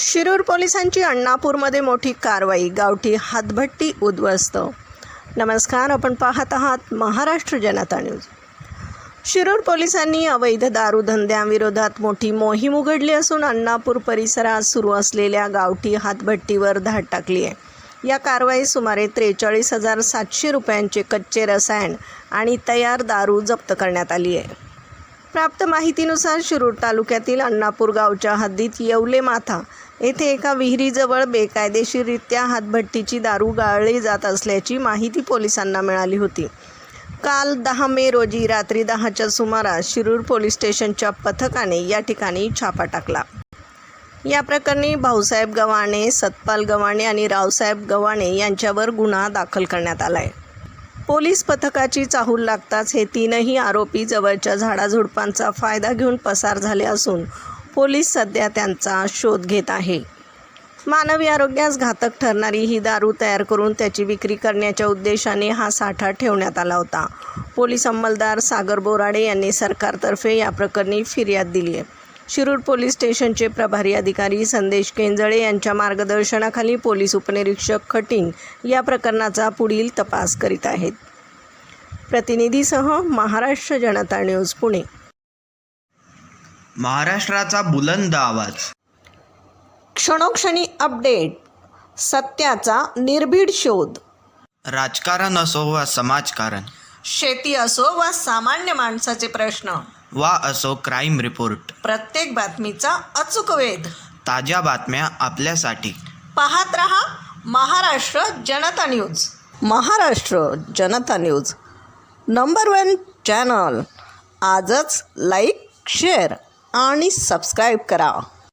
शिरूर पोलिसांची अण्णापूरमध्ये मोठी कारवाई, गावठी हातभट्टी उद्ध्वस्त। नमस्कार, आपण पाहत आहात महाराष्ट्र जनता न्यूज। शिरूर पोलिसांनी अवैध दारू धंद्यांविरोधात मोठी मोहीम उघडली असून अण्णापूर परिसरात सुरू असलेल्या गावठी हातभट्टीवर धाड टाकली आहे। या कारवाईत सुमारे 43,700 रुपयांचे कच्चे रसायन आणि तयार दारू जप्त करण्यात आली आहे। प्राप्त माहितीनुसार शिरूर तालुक्यातील अण्णापूर गावच्या हद्दीत येवले माथा येथे एका विहिरीजवळ बेकायदेशीररित्या हातभट्टीची दारू गाळली जात असल्याची माहिती पोलिसांना मिळाली होती। काल 10 मे रोजी रात्री 10च्या सुमारास शिरूर पोलीस स्टेशनच्या पथकाने या ठिकाणी छापा टाकला। या प्रकरणी भाऊसाहेब गव्हाणे, सतपाल गव्हाणे आणि रावसाहेब गव्हाणे यांच्यावर गुन्हा दाखल करण्यात आला आहे। पोलीस पथकाची चाहूल लागताच हे तीनही आरोपी जवळच्या झाडाझुडपांचा फायदा घेऊन पसार झाले असून पोलीस सध्या त्यांचा शोध घेत आहे। मानवी आरोग्यास घातक ठरणारी ही दारू तयार करून त्याची विक्री करण्याच्या उद्देशाने हा साठा ठेवण्यात आला होता। पोलीस अंमलदार सागर बोराडे यांनी सरकारतर्फे या प्रकरणी फिर्याद दिली आहे। शिरूर पोलीस स्टेशनचे प्रभारी अधिकारी संदेश केंजळे यांच्या मार्गदर्शनाखाली पोलीस उपनिरीक्षक खटिंग या प्रकरणाचा पुढील तपास करीत आहेत। प्रतिनिधीसह महाराष्ट्र जनता न्यूज, पुणे। महाराष्ट्राचा बुलंद आवाज, क्षणोक्षणी अपडेट, सत्याचा निर्भीड शोध। राजकारण असो वा समाजकारण, शेती असो वा सामान्य माणसाचे प्रश्न, वा असो क्राईम रिपोर्ट, प्रत्येक बातमीचा अचूक वेध। ताज्या बातम्या आपल्यासाठी पाहत रहा महाराष्ट्र जनता न्यूज। महाराष्ट्र जनता न्यूज नंबर 1 चॅनल। आजच लाईक, शेअर आणि सबस्क्राईब करा।